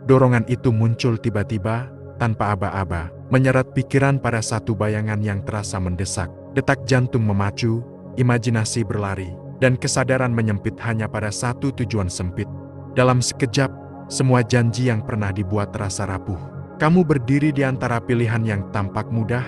Dorongan itu muncul tiba-tiba, tanpa aba-aba, menyeret pikiran pada satu bayangan yang terasa mendesak. Detak jantung memacu, imajinasi berlari, dan kesadaran menyempit hanya pada satu tujuan sempit. Dalam sekejap, semua janji yang pernah dibuat terasa rapuh. Kamu berdiri di antara pilihan yang tampak mudah,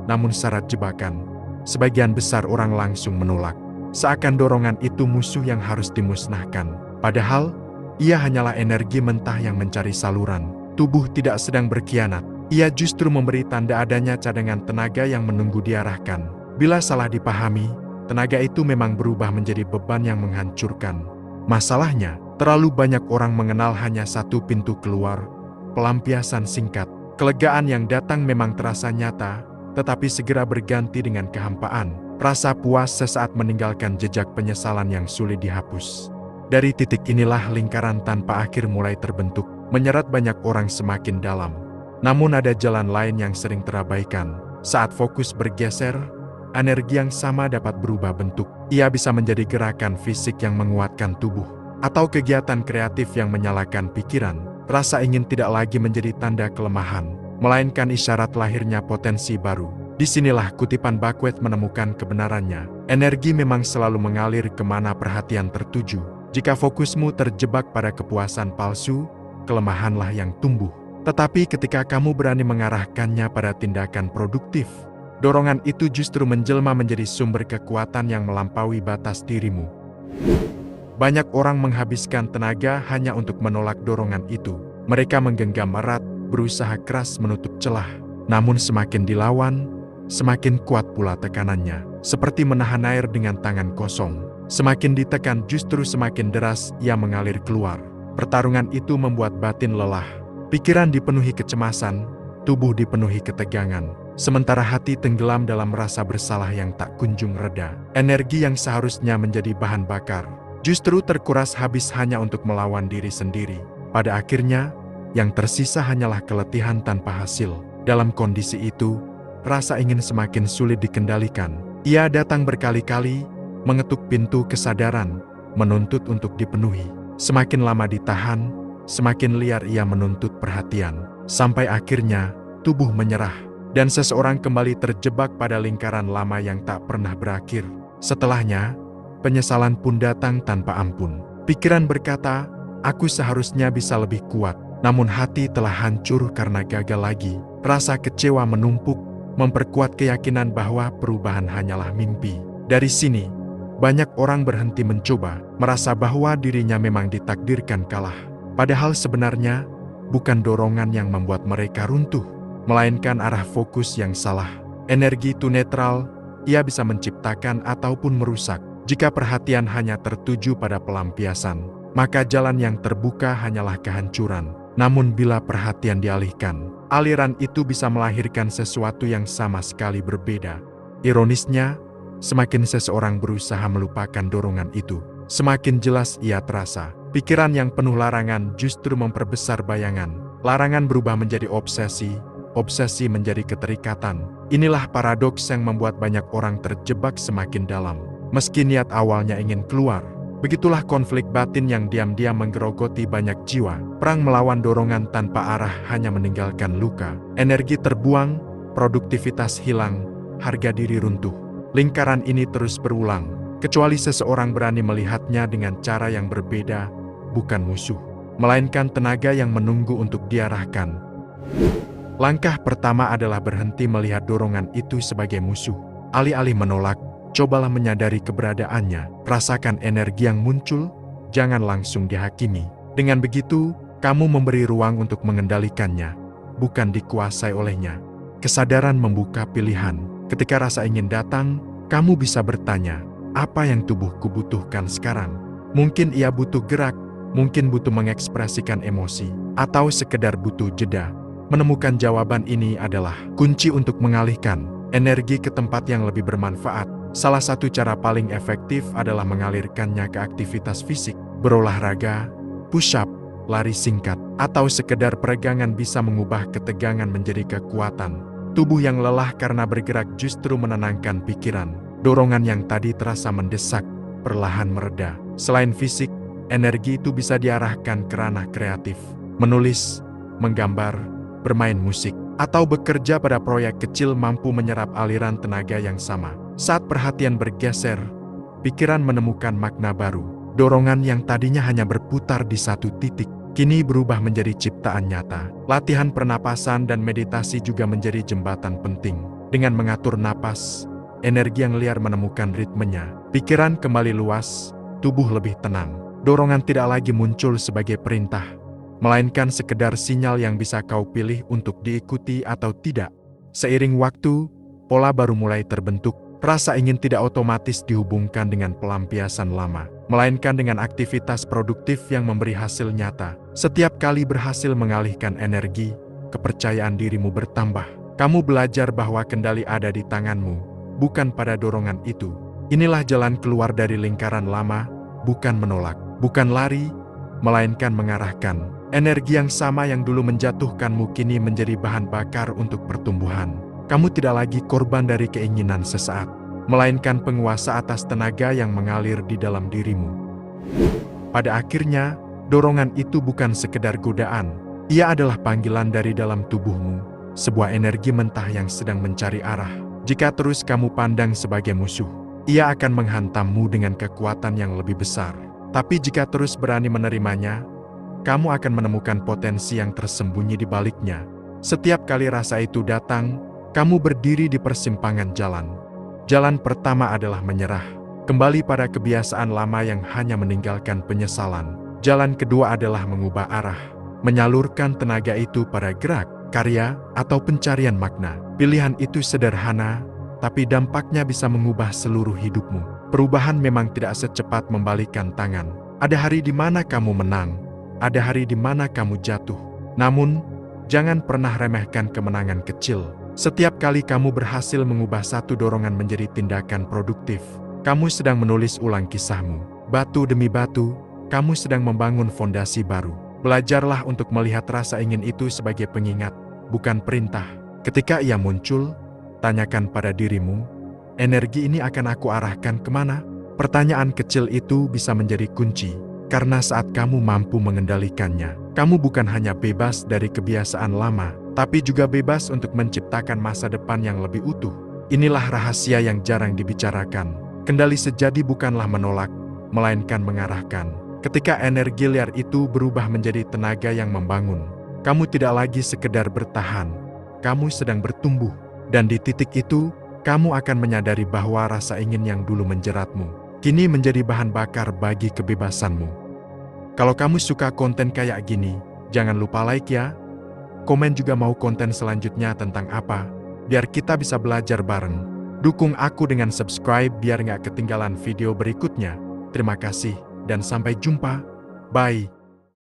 namun syarat jebakan. Sebagian besar orang langsung menolak. Seakan dorongan itu musuh yang harus dimusnahkan. Padahal, ia hanyalah energi mentah yang mencari saluran. Tubuh tidak sedang berkhianat. Ia justru memberi tanda adanya cadangan tenaga yang menunggu diarahkan. Bila salah dipahami, tenaga itu memang berubah menjadi beban yang menghancurkan. Masalahnya, terlalu banyak orang mengenal hanya satu pintu keluar, pelampiasan singkat. Kelegaan yang datang memang terasa nyata, tetapi segera berganti dengan kehampaan. Rasa puas sesaat meninggalkan jejak penyesalan yang sulit dihapus. Dari titik inilah lingkaran tanpa akhir mulai terbentuk, menyeret banyak orang semakin dalam. Namun ada jalan lain yang sering terabaikan. Saat fokus bergeser, energi yang sama dapat berubah bentuk. Ia bisa menjadi gerakan fisik yang menguatkan tubuh, atau kegiatan kreatif yang menyalakan pikiran. Rasa ingin tidak lagi menjadi tanda kelemahan, melainkan isyarat lahirnya potensi baru. Disinilah kutipan Beckwith menemukan kebenarannya. Energi memang selalu mengalir kemana perhatian tertuju. Jika fokusmu terjebak pada kepuasan palsu, kelemahanlah yang tumbuh. Tetapi ketika kamu berani mengarahkannya pada tindakan produktif, dorongan itu justru menjelma menjadi sumber kekuatan yang melampaui batas dirimu. Banyak orang menghabiskan tenaga hanya untuk menolak dorongan itu. Mereka menggenggam erat, berusaha keras menutup celah. Namun semakin dilawan, semakin kuat pula tekanannya. Seperti menahan air dengan tangan kosong. Semakin ditekan justru semakin deras ia mengalir keluar. Pertarungan itu membuat batin lelah. Pikiran dipenuhi kecemasan, tubuh dipenuhi ketegangan. Sementara hati tenggelam dalam rasa bersalah yang tak kunjung reda. Energi yang seharusnya menjadi bahan bakar, justru terkuras habis hanya untuk melawan diri sendiri. Pada akhirnya, yang tersisa hanyalah keletihan tanpa hasil. Dalam kondisi itu, rasa ingin semakin sulit dikendalikan. Ia datang berkali-kali, mengetuk pintu kesadaran, menuntut untuk dipenuhi. Semakin lama ditahan, semakin liar ia menuntut perhatian. Sampai akhirnya, tubuh menyerah, dan seseorang kembali terjebak pada lingkaran lama yang tak pernah berakhir. Setelahnya, penyesalan pun datang tanpa ampun. Pikiran berkata, aku seharusnya bisa lebih kuat, namun hati telah hancur karena gagal lagi. Rasa kecewa menumpuk, memperkuat keyakinan bahwa perubahan hanyalah mimpi. Dari sini, banyak orang berhenti mencoba, merasa bahwa dirinya memang ditakdirkan kalah. Padahal sebenarnya, bukan dorongan yang membuat mereka runtuh, melainkan arah fokus yang salah. Energi itu netral, ia bisa menciptakan ataupun merusak. Jika perhatian hanya tertuju pada pelampiasan, maka jalan yang terbuka hanyalah kehancuran. Namun bila perhatian dialihkan, aliran itu bisa melahirkan sesuatu yang sama sekali berbeda. Ironisnya, semakin seseorang berusaha melupakan dorongan itu, semakin jelas ia terasa. Pikiran yang penuh larangan justru memperbesar bayangan. Larangan berubah menjadi obsesi, obsesi menjadi keterikatan. Inilah paradoks yang membuat banyak orang terjebak semakin dalam. Meski niat awalnya ingin keluar, begitulah konflik batin yang diam-diam menggerogoti banyak jiwa. Perang melawan dorongan tanpa arah hanya meninggalkan luka. Energi terbuang, produktivitas hilang, harga diri runtuh. Lingkaran ini terus berulang, kecuali seseorang berani melihatnya dengan cara yang berbeda, bukan musuh, melainkan tenaga yang menunggu untuk diarahkan. Langkah pertama adalah berhenti melihat dorongan itu sebagai musuh. Alih-alih menolak, cobalah menyadari keberadaannya. Rasakan energi yang muncul, jangan langsung dihakimi. Dengan begitu, kamu memberi ruang untuk mengendalikannya, bukan dikuasai olehnya. Kesadaran membuka pilihan. Ketika rasa ingin datang, kamu bisa bertanya, apa yang tubuhku butuhkan sekarang? Mungkin ia butuh gerak, mungkin butuh mengekspresikan emosi, atau sekedar butuh jeda. Menemukan jawaban ini adalah kunci untuk mengalihkan energi ke tempat yang lebih bermanfaat. Salah satu cara paling efektif adalah mengalirkannya ke aktivitas fisik, berolahraga, push-up, lari singkat, atau sekedar peregangan bisa mengubah ketegangan menjadi kekuatan. Tubuh yang lelah karena bergerak justru menenangkan pikiran. Dorongan yang tadi terasa mendesak, perlahan mereda. Selain fisik, energi itu bisa diarahkan ke ranah kreatif. Menulis, menggambar, bermain musik, atau bekerja pada proyek kecil mampu menyerap aliran tenaga yang sama. Saat perhatian bergeser, pikiran menemukan makna baru. Dorongan yang tadinya hanya berputar di satu titik, kini berubah menjadi ciptaan nyata. Latihan pernapasan dan meditasi juga menjadi jembatan penting. Dengan mengatur napas, energi yang liar menemukan ritmenya. Pikiran kembali luas, tubuh lebih tenang. Dorongan tidak lagi muncul sebagai perintah, melainkan sekedar sinyal yang bisa kau pilih untuk diikuti atau tidak. Seiring waktu, pola baru mulai terbentuk. Rasa ingin tidak otomatis dihubungkan dengan pelampiasan lama, melainkan dengan aktivitas produktif yang memberi hasil nyata. Setiap kali berhasil mengalihkan energi, kepercayaan dirimu bertambah. Kamu belajar bahwa kendali ada di tanganmu, bukan pada dorongan itu. Inilah jalan keluar dari lingkaran lama, bukan menolak, bukan lari, melainkan mengarahkan. Energi yang sama yang dulu menjatuhkanmu kini menjadi bahan bakar untuk pertumbuhan. Kamu tidak lagi korban dari keinginan sesaat, melainkan penguasa atas tenaga yang mengalir di dalam dirimu. Pada akhirnya, dorongan itu bukan sekedar godaan. Ia adalah panggilan dari dalam tubuhmu, sebuah energi mentah yang sedang mencari arah. Jika terus kamu pandang sebagai musuh, ia akan menghantammu dengan kekuatan yang lebih besar. Tapi jika terus berani menerimanya, kamu akan menemukan potensi yang tersembunyi di baliknya. Setiap kali rasa itu datang, kamu berdiri di persimpangan jalan. Jalan pertama adalah menyerah, kembali pada kebiasaan lama yang hanya meninggalkan penyesalan. Jalan kedua adalah mengubah arah, menyalurkan tenaga itu pada gerak, karya, atau pencarian makna. Pilihan itu sederhana, tapi dampaknya bisa mengubah seluruh hidupmu. Perubahan memang tidak secepat membalikkan tangan. Ada hari di mana kamu menang, ada hari di mana kamu jatuh. Namun, jangan pernah remehkan kemenangan kecil. Setiap kali kamu berhasil mengubah satu dorongan menjadi tindakan produktif, kamu sedang menulis ulang kisahmu. Batu demi batu, kamu sedang membangun fondasi baru. Belajarlah untuk melihat rasa ingin itu sebagai pengingat, bukan perintah. Ketika ia muncul, tanyakan pada dirimu, energi ini akan aku arahkan kemana? Pertanyaan kecil itu bisa menjadi kunci, karena saat kamu mampu mengendalikannya, kamu bukan hanya bebas dari kebiasaan lama, tapi juga bebas untuk menciptakan masa depan yang lebih utuh. Inilah rahasia yang jarang dibicarakan. Kendali sejati bukanlah menolak, melainkan mengarahkan. Ketika energi liar itu berubah menjadi tenaga yang membangun, kamu tidak lagi sekedar bertahan, kamu sedang bertumbuh. Dan di titik itu, kamu akan menyadari bahwa rasa ingin yang dulu menjeratmu, kini menjadi bahan bakar bagi kebebasanmu. Kalau kamu suka konten kayak gini, jangan lupa like ya. Komen juga mau konten selanjutnya tentang apa, biar kita bisa belajar bareng. Dukung aku dengan subscribe biar nggak ketinggalan video berikutnya. Terima kasih, dan sampai jumpa. Bye.